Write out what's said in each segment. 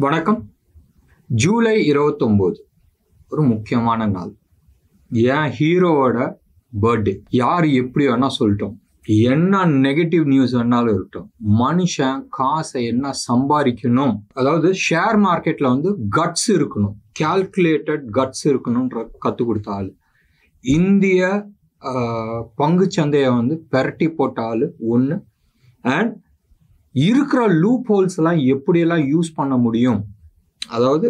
வணக்கம். ஜூலை 29 ஒரு முக்கியமான நாள். என் ஹீரோவோட பர்த்டே. யார் எப்படி வேணா சொல்லட்டும், என்ன நெகட்டிவ் நியூஸ் வேணாலும் இருக்கட்டும், மனுஷன் காசை என்ன சம்பாதிக்கணும், அதாவது ஷேர் மார்க்கெட்ல கட்ஸ் இருக்கணும், கால்குலேட்டட் கட்ஸ் இருக்கணும்ன்ற கற்றுக் கொடுத்த ஆள். இந்திய பங்கு சந்தையை பெரட்டி போட்ட ஆள் ஒன்று. அண்ட் இருக்கிற லூப் ஹோல்ஸ் எல்லாம் எப்படியெல்லாம் யூஸ் பண்ண முடியும், அதாவது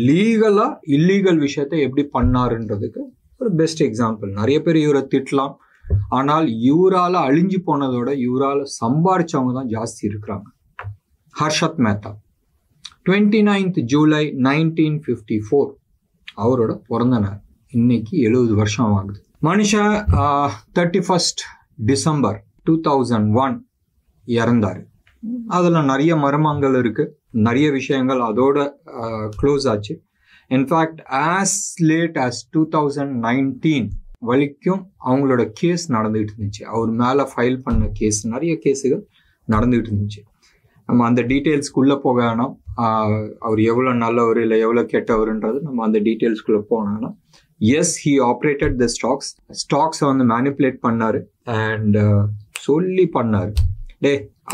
லீகலா இல்லீகல் விஷயத்தை எப்படி பண்ணாருன்றதுக்கு ஒரு பெஸ்ட் எக்ஸாம்பிள். நிறைய பேர் இவரை திட்டலாம், ஆனால் இவரால் அழிஞ்சு போனதோட இவரால் சம்பாரிச்சவங்க தான் ஜாஸ்தி இருக்கிறாங்க. ஹர்ஷத் மேத்தா 29th ஜூலை 1954 அவரோட பிறந்த நாள். இன்னைக்கு 70 வருஷம் ஆகுது. மனுஷன் 31st டிசம்பர் 2001 இறந்தாரு. அதில் நிறைய மர்மங்கள் இருக்கு, நிறைய விஷயங்கள் அதோட க்ளோஸ் ஆச்சு. இன்ஃபேக்ட் ஆஸ் லேட் ஆஸ் 2019 வரைக்கும் அவங்களோட கேஸ் நடந்துகிட்டு இருந்துச்சு. அவர் மேலே ஃபைல் பண்ண கேஸ், நிறைய கேஸுகள் நடந்துகிட்டு இருந்துச்சு. நம்ம அந்த டீட்டெயில்ஸ்குள்ளே போக வேணாம். அவர் எவ்வளோ நல்லவர் இல்லை எவ்வளோ கெட்டவருன்றது நம்ம அந்த டீட்டெயில்ஸ்குள்ளே போனோம்னா, எஸ் ஹி ஆப்ரேட்டட் த ஸ்டாக்ஸை மேனிப்புலேட் பண்ணார் அண்ட் சொல்லி பண்ணார்.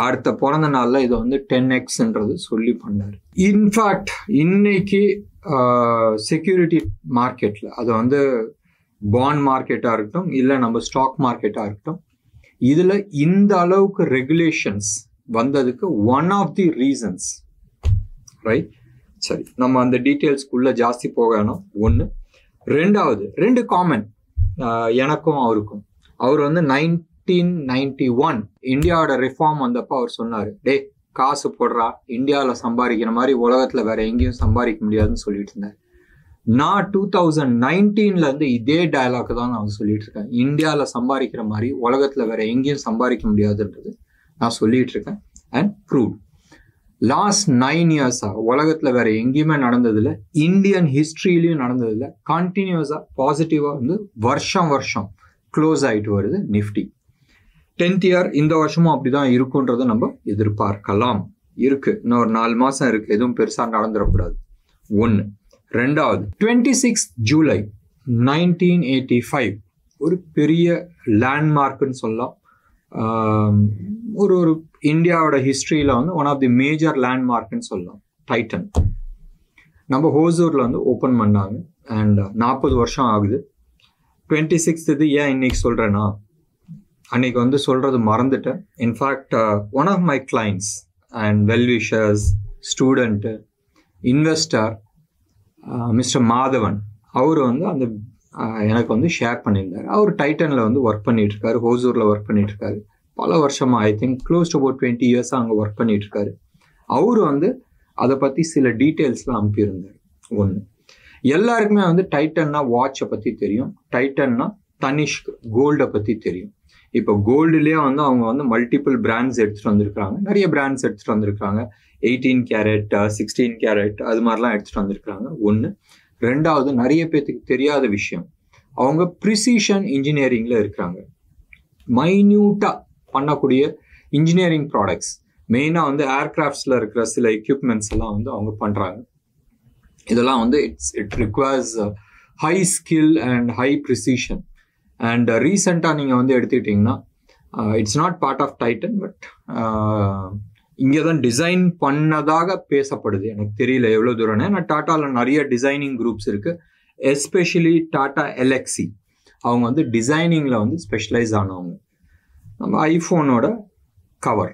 அடுத்த பிறந்த நாள்ல இதை 10x சொல்லி பண்ணாரு. இன்ஃபேக்ட் இன்னைக்கு செக்யூரிட்டி மார்க்கெட்ல, அது பாண்ட் மார்க்கெட்டா இருக்கட்டும் இல்லை நம்ம ஸ்டாக் மார்க்கெட்டா இருக்கட்டும், இதுல இந்த அளவுக்கு ரெகுலேஷன்ஸ் வந்ததுக்கு one of the reasons, right? சரி, நம்ம அந்த டீட்டெயில்ஸ்க்குள்ள ஜாஸ்தி போக வேணும். ஒன்று. ரெண்டாவது, ரெண்டு காமன் எனக்கும் அவருக்கும். அவர் 1991 இந்தியாவோட ரிஃபார்ம் வந்தப்போ அவர் சொன்னார், காசு போடுறா, இந்தியாவில் சம்பாதிக்கிற மாதிரி உலகத்தில் வேற எங்கேயும் சம்பாதிக்க முடியாதுன்னு சொல்லிட்டு இருந்தார். நான் 2019 இதே டயலாக் தான் நான் சொல்லிட்டு இருக்கேன். இந்தியாவில் சம்பாதிக்கிற மாதிரி உலகத்தில் வேற எங்கேயும் சம்பாதிக்க முடியாதுன்றது நான் சொல்லிட்டு இருக்கேன். அண்ட் ப்ரூவ் லாஸ்ட் 9 இயர்ஸா உலகத்தில் வேற எங்கேயுமே நடந்ததில்லை, இந்தியன் ஹிஸ்ட்ரியிலையும் நடந்ததில்லை. கண்டினியூஸா பாசிட்டிவா வருஷம் க்ளோஸ் ஆகிட்டு வருது நிஃப்டி. 10th இயர் இந்த வருஷமும் அப்படிதான் இருக்குன்றதை நம்ம எதிர்பார்க்கலாம். இருக்கு, இன்னும் ஒரு 4 மாசம் இருக்கு, எதுவும் பெருசா நடந்துடக்கூடாது. ஒன்று. ரெண்டாவது, 26th ஜூலை 1985 ஒரு பெரிய லேண்ட்மார்க்னு சொல்லலாம். ஒரு இந்தியாவோட ஹிஸ்டரியில ஒன் ஆஃப் தி மேஜர் லேண்ட்மார்க்னு சொல்லலாம். டைட்டன் நம்ம ஹோசூர்ல ஓப்பன் பண்ணாங்க. அண்ட் 40 வருஷம் ஆகுது. 26th இது ஏன் இன்னைக்கு சொல்றேன்னா, அன்னைக்கு சொல்றது மறந்துட்டேன். In fact one of my clients and wellwishers, student, investor mister Madhavan, அவர் அந்த எனக்கு ஷேர் பண்ணியிருந்தார். அவர் டைட்டனில் ஒர்க் பண்ணிட்டு இருக்காரு, ஹோசூரில் ஒர்க் பண்ணிட்டு இருக்காரு பல வருஷமா. I think close to about 20 இயர்ஸாக அங்கே ஒர்க் பண்ணிட்டு இருக்காரு. அவர் அதை பற்றி சில டீட்டெயில்ஸ்லாம் அனுப்பியிருந்தார். ஒன்று, எல்லாருக்குமே டைட்டன்னா வாட்சை பற்றி தெரியும், டைட்டன்னா தனிஷ்க் கோல்டை பற்றி தெரியும். இப்போ கோல்டுலேயே அவங்க மல்டிபிள் பிராண்ட்ஸ் எடுத்துகிட்டு வந்திருக்காங்க, நிறைய பிராண்ட்ஸ் எடுத்துகிட்டு வந்திருக்காங்க. 18 கேரட் 16 கேரட் அது மாதிரிலாம் எடுத்துகிட்டு வந்திருக்காங்க. ஒன்று. ரெண்டாவது, நிறைய பேர்த்துக்கு தெரியாத விஷயம், அவங்க ப்ரிசிஷன் இன்ஜினியரிங்கில் இருக்கிறாங்க. மைன்யூட்டாக பண்ணக்கூடிய இன்ஜினியரிங் ப்ராடக்ட்ஸ், மெயினாக ஏர்கிராஃப்ட்ஸில் இருக்கிற சில எக்யூப்மெண்ட்ஸ் எல்லாம் அவங்க பண்ணுறாங்க. இதெல்லாம் it requires high skill and high precision. And ரீசெண்டாக நீங்கள் எடுத்துக்கிட்டிங்கன்னா, it's not part of Titan, but இங்கே தான் டிசைன் பண்ணதாக பேசப்படுது. எனக்கு தெரியல எவ்வளோ தூரம்னு. நான் டாட்டாவில் நிறைய டிசைனிங் குரூப்ஸ் இருக்குது, எஸ்பெஷலி டாட்டா எல்எக்ஸி. அவங்க டிசைனிங்கில் ஸ்பெஷலைஸ் ஆனவங்க. நம்ம ஐஃபோனோட கவர்,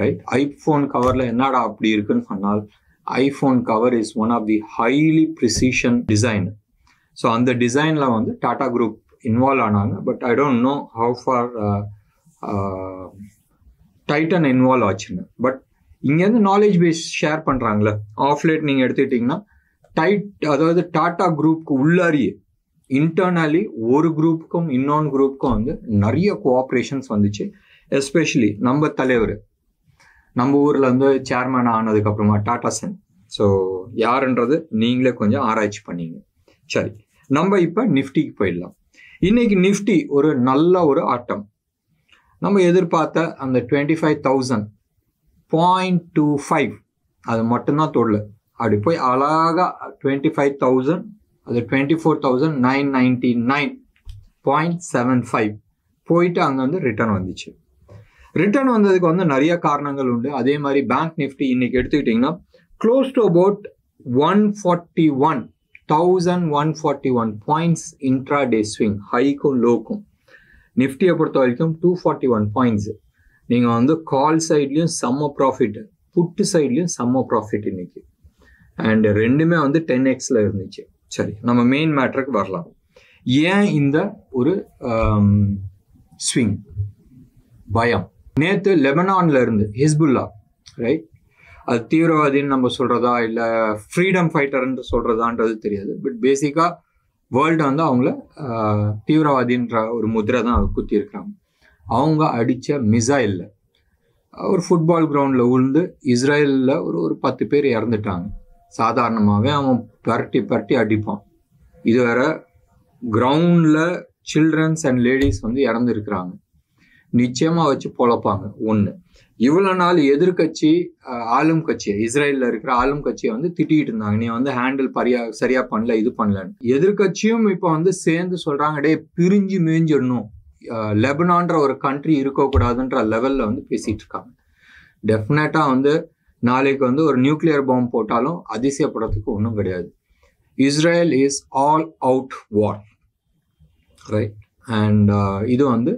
ரைட்? ஐஃபோன் கவரில் என்னடா அப்படி இருக்குன்னு சொன்னால், iPhone cover is one of the highly precision design. So அந்த டிசைனில் டாடா குரூப் இன்வால்வ் ஆனாங்க. But I don't know how far Titan involve ஆச்சுன்னு. பட் இங்கேருந்து நாலேஜ் பேஸ் ஷேர் பண்ணுறாங்களே. ஆஃப்லேட் நீங்கள் எடுத்துக்கிட்டிங்கன்னா, அதாவது டாடா குரூப்புக்கு உள்ளாரியே இன்டர்னலி ஒரு குரூப்புக்கும் இன்னொன்று குரூப்புக்கும் நிறைய கோஆப்ரேஷன்ஸ் வந்துச்சு. எஸ்பெஷலி நம்ம தலைவர் நம்ம ஊரில் சேர்மேன் ஆனதுக்கப்புறமா டாடா சன். ஸோ யாருன்றது நீங்களே கொஞ்சம் ஆராய்ச்சி பண்ணீங்க. சரி, நம்ம இப்போ நிஃப்டிக்கு போயிடலாம். இன்னைக்கு நிஃப்டி ஒரு நல்ல ஒரு ஆட்டம். நம்ம எதிர்பார்த்த அந்த 25,000 0.25 அது மட்டும்தான் தொடல. அப்படி போய் அழகாக 25,000 அது 24,999.75 போயிட்டு அங்கே வந்து ரிட்டர்ன் வந்துச்சு. ரிட்டர்ன் வந்ததுக்கு வந்து நிறைய காரணங்கள் உண்டு. அதே மாதிரி பேங்க் நிஃப்டி இன்னைக்கு எடுத்துக்கிட்டிங்கன்னா close to about 141 points intraday swing, ஹைக்கும் லோக்கும். நிஃப்டியை பொறுத்த வரைக்கும் 241 பாயிண்ட்ஸ். நீங்கள் வந்து கால் சைட்லேயும் செம்ம ப்ராஃபிட், புட்டு சைட்லேயும் செம்ம ப்ராஃபிட் இன்னைக்கு. அண்ட் ரெண்டுமே வந்து 10xல இருந்துச்சு. சரி, நம்ம மெயின் மேட்டருக்கு வரலாம். ஏன் இந்த ஒரு ஸ்விங்? பயம். நேற்று லெபனான்ல இருந்து ஹிஸ்புல்லா, ரைட், அது தீவிரவாதின்னு நம்ம சொல்றதா இல்லை ஃப்ரீடம் ஃபைட்டர்ன்னு சொல்றதான்றது தெரியாது. பட் பேசிக்காக வேர்ல்டு வந்து அவங்கள தீவிரவாதின்ற ஒரு முத்திரை தான் குத்தி இருக்காங்க. அவங்க அடித்த மிசைலில் ஒரு ஃபுட்பால் கிரவுண்டில் விழுந்து இஸ்ரேலில் ஒரு 10 பேர் இறந்துட்டாங்க. சாதாரணமாகவே அவன் பரட்டி அடிப்பான். இது வேற கிரவுண்டில் சில்ட்ரன்ஸ் அண்ட் லேடிஸ் வந்து இறந்துருக்குறாங்க. நிச்சயமாக வச்சு பொழப்பாங்க. ஒன்று, இவ்வளோ நாள் எதிர்கட்சி ஆளும் கட்சியை, இஸ்ரேலில் இருக்கிற ஆளும் கட்சியை வந்து திட்டிகிட்டு இருந்தாங்க, நீ வந்து ஹேண்டில் சரியா பண்ணல, இது பண்ணலன்னு. எதிர்கட்சியும் இப்போ வந்து சேர்ந்து சொல்கிறாங்க, டே பிரிஞ்சு மேய்ஞ்சிடணும், லெபனான்ற ஒரு கண்ட்ரி இருக்கக்கூடாதுன்ற லெவலில் வந்து பேசிகிட்டு இருக்காங்க. டெஃபினட்டாக வந்து நாளைக்கு வந்து ஒரு நியூக்ளியர் பாம்பு போட்டாலும் அதிசயப்படுறதுக்கு ஒன்றும் கிடையாது. Israel is all out war, right. And இது வந்து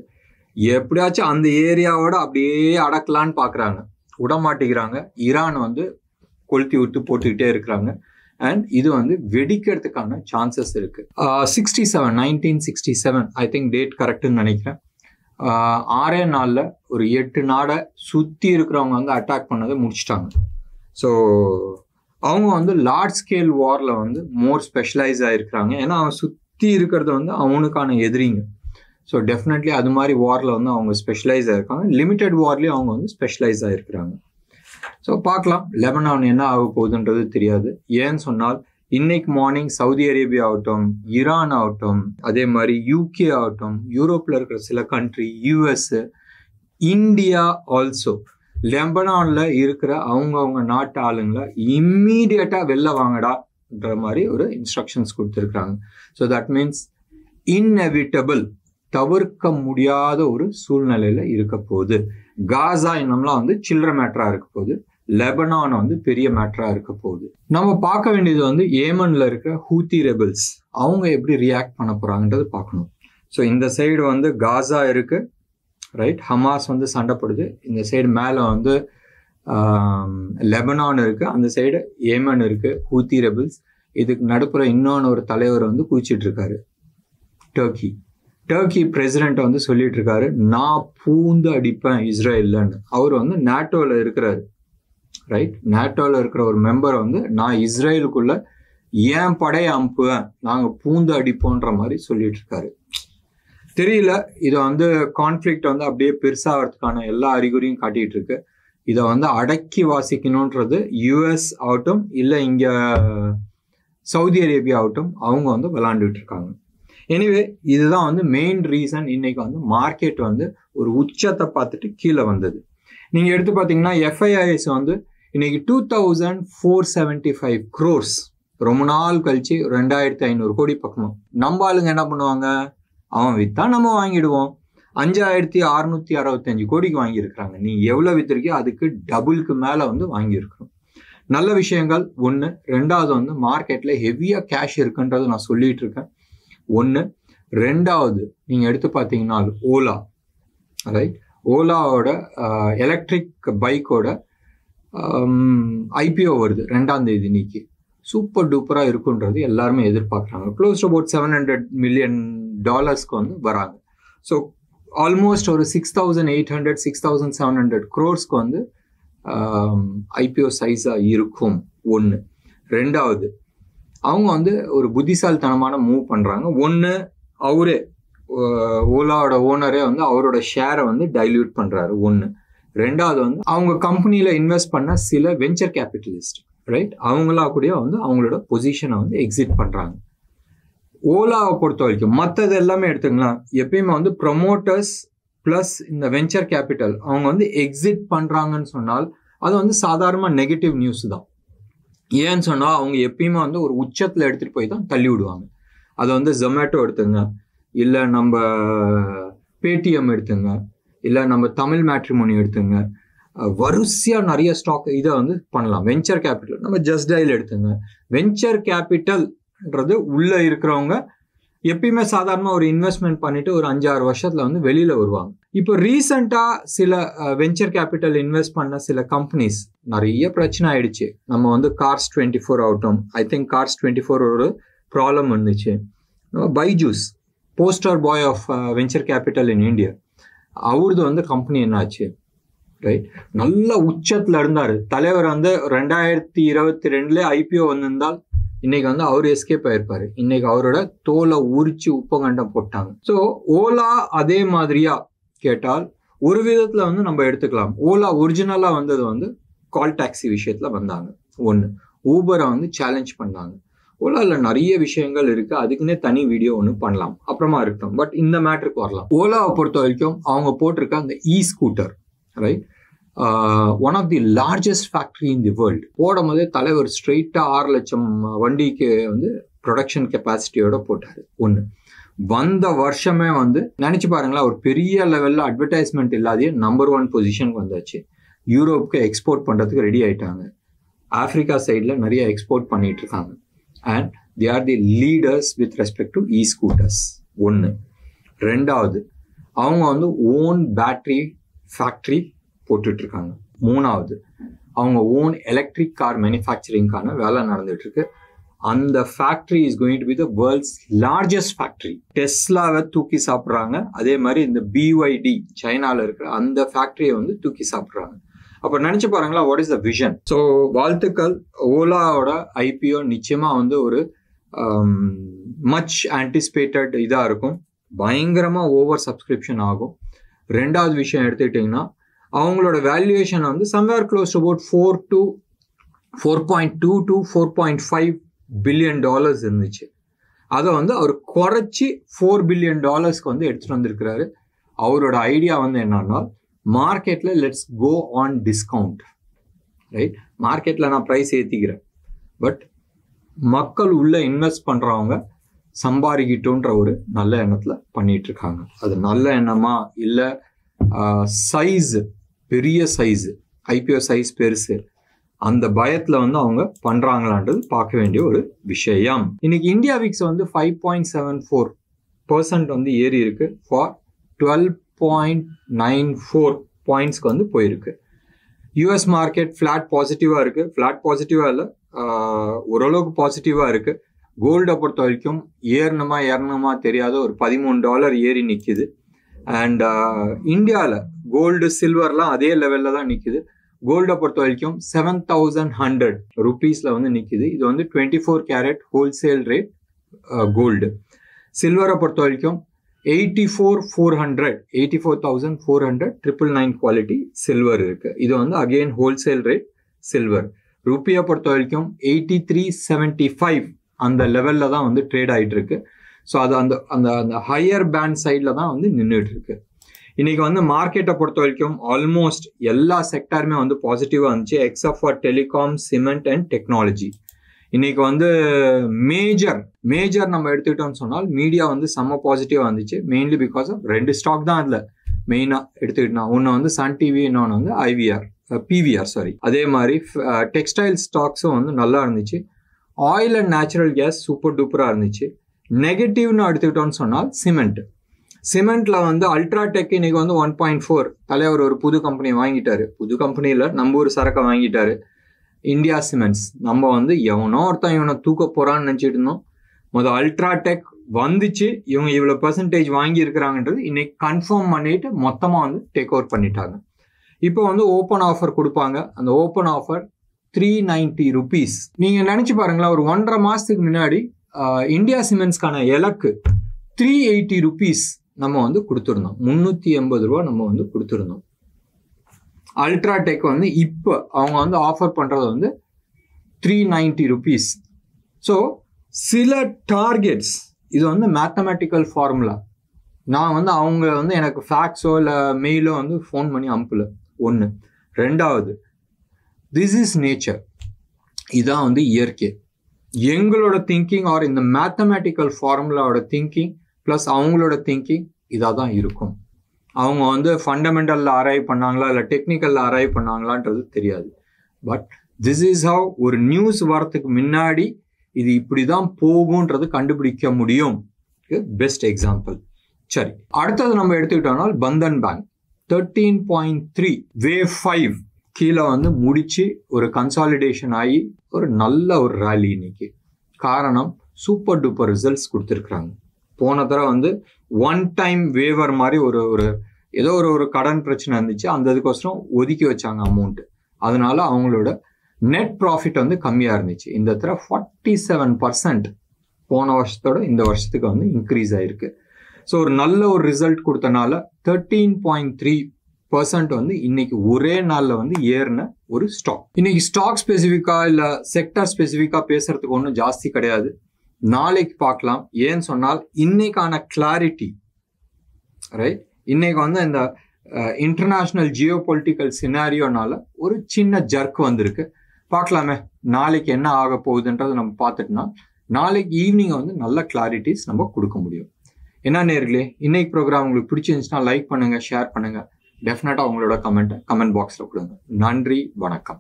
எப்படியாச்சும் அந்த ஏரியாவோட அப்படியே அடக்கலான்னு பார்க்குறாங்க, விட மாட்டேங்கிறாங்க. ஈரான் வந்து கொளுத்தி விட்டு போட்டுக்கிட்டே இருக்கிறாங்க. அண்ட் இது வந்து வெடிக்கிறதுக்கான சான்சஸ் இருக்கு. 1967 ஐ திங்க் டேட் கரெக்டுன்னு நினைக்கிறேன். 6 நாளில் ஒரு 8 நாடை சுற்றி இருக்கிறவங்க வந்து அட்டாக் பண்ணதை முடிச்சிட்டாங்க. ஸோ அவங்க வந்து லார்ஜ் ஸ்கேல் வாரில் வந்து மோர் ஸ்பெஷலைஸ் ஆகிருக்கிறாங்க. ஏன்னா அவன் சுற்றி இருக்கிறது வந்து அவனுக்கான எதிரிங்க. ஸோ டெஃபினெட்லி அது மாதிரி வாரில் வந்து அவங்க ஸ்பெஷலைஸ் ஆகிருக்காங்க. லிமிட்டட் வார்லேயும் அவங்க வந்து ஸ்பெஷலைஸ் ஆகிருக்கிறாங்க. ஸோ பார்க்கலாம் லெபனான் என்ன ஆக போகுதுன்றது தெரியாது. ஏன்னு சொன்னால் இன்னைக்கு மார்னிங் சவுதி அரேபியா ஆகட்டும், ஈரான் ஆகட்டும், அதே மாதிரி யூகே ஆகட்டும், யூரோப்பில் இருக்கிற சில கண்ட்ரி, யூஎஸ், இந்தியா ஆல்சோ லெபனானில் இருக்கிற அவங்கவுங்க நாட்டு ஆளுங்களை இம்மீடியட்டாக வெளில வாங்கடான்ற மாதிரி ஒரு இன்ஸ்ட்ரக்ஷன்ஸ் கொடுத்துருக்குறாங்க. ஸோ தட் மீன்ஸ் இன்எவிட்டபிள், தவிர்க்க முடியாத ஒரு சூழ்நிலையில் இருக்க போகுது. காசா இன்னம்லாம் வந்து சில்லற மேட்டராக இருக்க போகுது, லெபனான் வந்து பெரிய மேட்டராக இருக்க போகுது. நம்ம பார்க்க வேண்டியது வந்து ஏமனில் இருக்கிற ஹூத்தி ரெபல்ஸ் அவங்க எப்படி ரியாக்ட் பண்ண போகிறாங்கன்றது பார்க்கணும். ஸோ இந்த சைடு வந்து காசா இருக்குது, ரைட், ஹமாஸ் வந்து சண்டைப்படுது. இந்த சைடு மேலே வந்து லெபனான் இருக்குது, அந்த சைடு ஏமன் இருக்குது, ஹூத்தி ரெபல்ஸ். இதுக்கு நடுப்புற இன்னொன்று ஒரு தலைவர் வந்து குதிச்சிட்டு இருக்காரு, டர்க்கி பிரசிடென்ட் வந்து சொல்லிட்டு இருக்காரு, நான் பூந்து அடிப்பேன் இஸ்ரேல்லன்னு. அவர் வந்து நேட்டோவில் இருக்கிறாரு, ரைட். நேட்டோவில் இருக்கிற ஒரு மெம்பரை வந்து நான் இஸ்ரேலுக்குள்ள ஏன் படையை அனுப்புவேன், நாங்கள் பூந்து அடிப்போன்ற மாதிரி சொல்லிட்டு இருக்காரு. தெரியல, இதை வந்து கான்ஃப்ளிக்ட் வந்து அப்படியே பெருசாகிறதுக்கான எல்லா அறிகுறியும் காட்டிட்டு இருக்கு. இதை வந்து அடக்கி வாசிக்கணுன்றது யூஎஸ் ஆகட்டும் இல்லை இங்கே சவுதி அரேபியா ஆகட்டும் அவங்க வந்து விளாண்டுட்டு இருக்காங்க. எனிவே இதுதான் வந்து மெயின் ரீசன் இன்னைக்கு வந்து மார்க்கெட் வந்து ஒரு உச்சத்தை பார்த்துட்டு கீழே வந்தது. நீங்கள் எடுத்து பார்த்தீங்கன்னா எஃப்ஐஐஎஸ் வந்து இன்னைக்கு 2475 crores, ரொம்ப நாள் கழிச்சு 2500 கோடி பக்கமும். நம்ம ஆளுங்க என்ன பண்ணுவாங்க, அவன் விற்றா நம்ம வாங்கிடுவோம். 5665 கோடிக்கு வாங்கியிருக்கிறாங்க. நீ எவ்வளோ விற்றுருக்கியோ அதுக்கு டபுளுக்கு மேலே வந்து வாங்கியிருக்கிறோம். நல்ல விஷயங்கள் ஒன்று. ரெண்டாவது வந்து மார்க்கெட்டில் ஹெவியாக கேஷ் இருக்குன்றது நான் சொல்லிட்டு இருக்கேன். ஒன்று. ரெண்டாவது நீங்கள் எடுத்து பார்த்தீங்கன்னா ஓலா, ரைட், ஓலாவோட எலக்ட்ரிக் பைக்கோட ஐபிஓ வருது 2ஆம் தேதி இன்னைக்கு. சூப்பர் டூப்பராக இருக்குன்றது எல்லாருமே எதிர்பார்க்குறாங்க. க்ளோஸ் டு அபவுட் $700 million வந்து வராங்க. ஸோ ஆல்மோஸ்ட் ஒரு 6,800-6,700 crores வந்து ஐபிஓ சைஸாக இருக்கும். ஒன்று. ரெண்டாவது, அவங்க வந்து ஒரு புத்திசாலித்தனமான மூவ் பண்ணுறாங்க. ஒன்று, அவரே ஓலாவோட ஓனரே வந்து அவரோட ஷேரை வந்து டைல்யூட் பண்ணுறாரு. ஒன்று. ரெண்டாவது வந்து அவங்க கம்பெனியில் இன்வெஸ்ட் பண்ண சில வெஞ்சர் கேபிட்டலிஸ்ட், ரைட், அவங்களா கூட வந்து அவங்களோட பொசிஷனை வந்து எக்ஸிட் பண்ணுறாங்க. ஓலாவை பொறுத்த வரைக்கும் மற்றது எல்லாமே எடுத்துக்கலாம். எப்பயுமே வந்து ப்ரொமோட்டர்ஸ் ப்ளஸ் இந்த வெஞ்சர் கேபிட்டல் அவங்க வந்து எக்ஸிட் பண்ணுறாங்கன்னு சொன்னால் அது வந்து சாதாரணமாக நெகட்டிவ் நியூஸ் தான். ஏன்னு சொன்னால் அவங்க எப்பயுமே வந்து ஒரு உச்சத்தில் எடுத்துகிட்டு போய் தான் தள்ளி விடுவாங்க. அதை வந்து ஜொமேட்டோ எடுத்துங்க, இல்லை நம்ம பேடிஎம் எடுத்துங்க, இல்லை நம்ம தமிழ் மேட்ரிமோனி எடுத்துங்க, வரிசையாக நிறைய ஸ்டாக் இதை வந்து பண்ணலாம். வெஞ்சர் கேபிட்டல் நம்ம ஜஸ்ட் டயல் எடுத்துங்க. வெஞ்சர் கேபிட்டல்ன்றது உள்ளே இருக்கிறவங்க எப்பயுமே சாதாரணமாக ஒரு இன்வெஸ்ட்மெண்ட் பண்ணிட்டு ஒரு 5-6 வருஷத்துல வந்து வெளியில வருவாங்க. இப்போ ரீசெண்டாக சில வெஞ்சர் கேபிட்டல் இன்வெஸ்ட் பண்ண சில கம்பெனிஸ் நிறைய பிரச்சனை ஆயிடுச்சு. நம்ம வந்து Cars24 ஆகட்டும், ஐ திங்க் Cars24 ஒரு ப்ராப்ளம் வந்துச்சு. Byju's, poster boy of venture capital in India, அவரது வந்து கம்பெனி என்னாச்சு, ரைட்? நல்ல உச்சத்தில் இருந்தார் தலைவர். வந்து 2022 ஐபிஓ வந்திருந்தால் இன்னைக்கு வந்து அவர் எஸ்கேப் ஆயிருப்பாரு. இன்னைக்கு அவரோட தோலை உரிச்சு உப்பகண்டம் போட்டாங்க. ஸோ ஓலா அதே மாதிரியா கேட்டால் ஒரு விதத்துல வந்து நம்ம எடுத்துக்கலாம். ஓலா ஒரிஜினலா வந்தது வந்து கால் டாக்ஸி விஷயத்துல வந்தாங்க. ஒன்று, ஊபரை வந்து சேலஞ்ச் பண்ணாங்க. ஓலாவில் நிறைய விஷயங்கள் இருக்கு, அதுக்குன்னே தனி வீடியோ ஒன்று பண்ணலாம், அப்புறமா இருக்கட்டும். பட் இந்த மேட்டருக்கு வரலாம். ஓலாவை பொறுத்த வரைக்கும் அவங்க போட்டிருக்க அந்த scooter, right, one of the largest factory in the world. போடும் போதே தலைவர் ஸ்ட்ரெயிட்டாக 6 லட்சம் வண்டிக்கு வந்து ப்ரொடக்ஷன் கெப்பாசிட்டியோட போட்டார். ஒன்று, வந்த வருஷமே வந்து நினச்சி பாருங்களா, ஒரு பெரிய லெவலில் அட்வர்டைஸ்மெண்ட் இல்லாதே நம்பர் 1 பொசிஷனுக்கு வந்தாச்சு. யூரோப்புக்கு எக்ஸ்போர்ட் பண்ணுறதுக்கு ரெடி ஆகிட்டாங்க. ஆஃப்ரிக்கா சைடில் நிறைய எக்ஸ்போர்ட் பண்ணிட்டு இருக்காங்க. And they are the leaders with respect to scooters. ஒன்று. ரெண்டாவது, அவங்க வந்து ஓன் பேட்டரி ஃபேக்ட்ரி போட்டுட்டு இருக்காங்க. மூணாவது, அவங்க ஓன் எலக்ட்ரிக் கார் மேனுஃபேக்சரிங்கான வேலை நடந்துட்டு இருக்கு. அந்த factory is going to be the world's largest factory. டெஸ்லாவை தூக்கி சாப்பிட்றாங்க. அதே மாதிரி இந்த BYD சைனால இருக்கிற அந்த ஃபேக்டரியை வந்து தூக்கி சாப்பிட்றாங்க. அப்போ நினைச்சு பாருங்களா, what is the vision. So வாழ்த்துக்கள். ஓலாவோட ஐபிஓ நிச்சயமா வந்து ஒரு மச் ஆன்டிசிபேட்டட் இதாக இருக்கும். பயங்கரமா ஓவர் சப்ஸ்கிரிப்ஷன் ஆகும். ரெண்டாவது விஷயம் எடுத்துக்கிட்டிங்கன்னா, அவங்களோட வேல்யூவேஷன் வந்து somewhere close to about 4.2 to 4.5 billion dollars இருந்துச்சு. அதை வந்து அவர் குறைச்சி $4 பில்லியன் வந்து எடுத்துட்டு வந்திருக்கிறாரு. அவரோட ஐடியா வந்து என்னன்னா, மார்க்கெட்ல let's go on discount, right? மார்க்கெட்ல நான் ப்ரைஸ் ஏற்றிக்கிறேன், பட் மக்கள் உள்ள இன்வெஸ்ட் பண்றவங்க சம்பாதிக்கிட்டோன்ற ஒரு நல்ல எண்ணத்துல பண்ணிட்டு இருக்காங்க. அது நல்ல எண்ணமா இல்லை சைஸ், பெரிய சைஸ், ஐபிஓ சைஸ் பெருசு, அந்த பயத்துல வந்து அவங்க பண்றாங்களான்றது பார்க்க வேண்டிய ஒரு விஷயம். இன்னைக்கு இந்தியா விக்ஸ் வந்து 5.74% வந்து ஏறி இருக்கு. ஃபார் 12.94 பாயிண்ட்ஸ்க்கு வந்து போயிருக்கு. யூஎஸ் மார்க்கெட் ஃபிளாட் பாசிட்டிவா இருக்கு. ஃபிளாட் பாசிட்டிவா இல்லை, ஓரளவுக்கு பாசிட்டிவா இருக்கு. கோல்டை பொறுத்த வரைக்கும் ஏறணுமா தெரியாத ஒரு $13 ஏறி நிற்குது. அண்ட் இந்தியாவில் கோல்டு சில்வர்லாம் அதே லெவலில் தான் நிற்குது. கோல்டை பொறுத்த வரைக்கும் 7,100 ருபீஸில் வந்து நிற்குது. இது வந்து 24 கேரட் ஹோல்சேல் ரேட் கோல்டு. சில்வரை பொறுத்த வரைக்கும் 84,400 999 குவாலிட்டி சில்வர் இருக்கு. இது வந்து அகெயின் ஹோல்சேல் ரேட் சில்வர். ருப்பியை பொறுத்த வரைக்கும் 83.75 அந்த லெவலில் தான் வந்து ட்ரேட் ஆகிட்டு இருக்கு. ஸோ அது அந்த அந்த அந்த ஹையர் பேண்ட் சைடில் தான் வந்து நின்றுட்டு இருக்கு. இன்னைக்கு வந்து மார்க்கெட்டை பொறுத்த வரைக்கும் ஆல்மோஸ்ட் எல்லா செக்டாருமே வந்து பாசிட்டிவாக இருந்துச்சு, except for telecom, cement and technology. இன்னைக்கு வந்து மேஜர் நம்ம எடுத்துக்கிட்டோம்னு சொன்னால் மீடியா வந்து செம்ம பாசிட்டிவாக இருந்துச்சு. மெயின்லி பிகாஸ் ஆஃப் 2 ஸ்டாக் தான் அதில் மெயினாக எடுத்துக்கிட்டோம்னா. ஒன்று வந்து சன் டிவி, இன்னொன்று வந்து பிவிஆர். அதே மாதிரி டெக்ஸ்டைல் ஸ்டாக்ஸும் வந்து நல்லா இருந்துச்சு. Oil and natural gas super டூப்பராக இருந்துச்சு. நெகட்டிவ்னு எடுத்துக்கிட்டோம்னு சொன்னால் சிமெண்ட்ல வந்து அல்ட்ராடெக் இன்னைக்கு வந்து 1.4 தலைவர் ஒரு புது கம்பெனி வாங்கிட்டாரு. புது கம்பெனியில் நம்ம ஒரு சரக்கை வாங்கிட்டாரு, இந்தியா சிமெண்ட்ஸ். நம்ம வந்து இவனை தூக்க போறான்னு நினைச்சிட்டு இருந்தோம். முதல் அல்ட்ராடெக் வந்துச்சு, இவங்க இவ்வளோ % வாங்கி இருக்கிறாங்கன்றது இன்னைக்கு கன்ஃபார்ம் பண்ணிட்டு மொத்தமாக வந்து டேக் ஓவர் பண்ணிட்டாங்க. இப்போ வந்து ஓப்பன் ஆஃபர் கொடுப்பாங்க. அந்த ஓப்பன் ஆஃபர் 390 ருபீஸ். நீங்க நினைச்சு பாருங்களா, ஒரு 1.5 மாசத்துக்கு முன்னாடி இந்தியா சிமெண்ட்ஸ்க்கான இலக்கு 380 ருபீஸ் நம்ம வந்து கொடுத்துருந்தோம். 380 ரூபா நம்ம வந்து கொடுத்துருந்தோம். அல்ட்ராடெக் வந்து இப்போ அவங்க வந்து ஆஃபர் பண்றது வந்து 390 ருபீஸ். ஸோ சில டார்கெட்ஸ், இது வந்து மேத்தமெட்டிக்கல் ஃபார்முலா. நான் வந்து அவங்க வந்து எனக்கு ஃபேக்ஸோ இல்லை மெயிலோ வந்து ஃபோன் பண்ணி அனுப்பல. ஒன்று. ரெண்டாவது, திஸ் இஸ் நேச்சர். இதான் வந்து இயற்கை. எங்களோட திங்கிங் ஆர் இந்த மேத்தமேட்டிக்கல் ஃபார்முலாவோட திங்கிங் ப்ளஸ் அவங்களோட திங்கிங் இதாக தான் இருக்கும். அவங்க வந்து ஃபண்டமெண்டலில் அரைவ் பண்ணாங்களா இல்லை டெக்னிக்கலில் அரைவ் பண்ணாங்களான்றது தெரியாது. பட் திஸ் இஸ் ஹவ் ஒரு நியூஸ் வரத்துக்கு முன்னாடி இது இப்படி தான் போகும்ன்றது கண்டுபிடிக்க முடியும். Best example. சரி, அடுத்தது நம்ம எடுத்துக்கிட்டோம்னா பந்தன் பேங்க் 13.3 வேவ் 5 கீழே வந்து முடிச்சு ஒரு கன்சாலிடேஷன் ஆகி ஒரு நல்ல ஒரு ரேலி இன்னைக்கு. காரணம் சூப்பர் டூப்பர் ரிசல்ட்ஸ் கொடுத்துருக்குறாங்க. போன தடவை வந்து ஒன் டைம் வேவர் மாதிரி ஒரு ஏதோ ஒரு கடன் பிரச்சனை இருந்துச்சு, அந்த இதுக்கோசரம் ஒதுக்கி வச்சாங்க அமௌண்ட். அதனால அவங்களோட நெட் ப்ராஃபிட் வந்து கம்மியாக இருந்துச்சு. இந்த தடவை 47% போன வருஷத்தோட இந்த வருஷத்துக்கு வந்து இன்க்ரீஸ் ஆயிருக்கு. ஸோ ஒரு நல்ல ஒரு ரிசல்ட் கொடுத்தனால 13.3% வந்து இன்னைக்கு ஒரே நாளில் வந்து ஏறின ஒரு ஸ்டாக். இன்னைக்கு ஸ்டாக் ஸ்பெசிஃபிக்காக இல்லை செக்டர் ஸ்பெசிஃபிக்காக பேசுறதுக்கு ஒன்றும் ஜாஸ்தி கிடையாது. நாளைக்கு பார்க்கலாம். ஏன்னு சொன்னால் இன்னைக்கான கிளாரிட்டி ரைட். இன்னைக்கு வந்து இந்த இன்டர்நேஷ்னல் ஜியோ பொலிட்டிக்கல் சினாரியோனால ஒரு சின்ன ஜர்க் வந்திருக்கு. பார்க்கலாமே நாளைக்கு என்ன ஆக போகுதுன்றதை நம்ம பார்த்துட்டோம்னா நாளைக்கு ஈவினிங் வந்து நல்ல கிளாரிட்டிஸ் நம்ம கொடுக்க முடியும். என்ன நேர்களே, இன்னைக்கு ப்ரோக்ராம் உங்களுக்கு பிடிச்சிருந்துச்சுன்னா லைக் பண்ணுங்க, ஷேர் பண்ணுங்க. டெஃபினட்டா உங்களோட கமெண்ட் பாக்ஸ்ல கொடுங்க. நன்றி, வணக்கம்.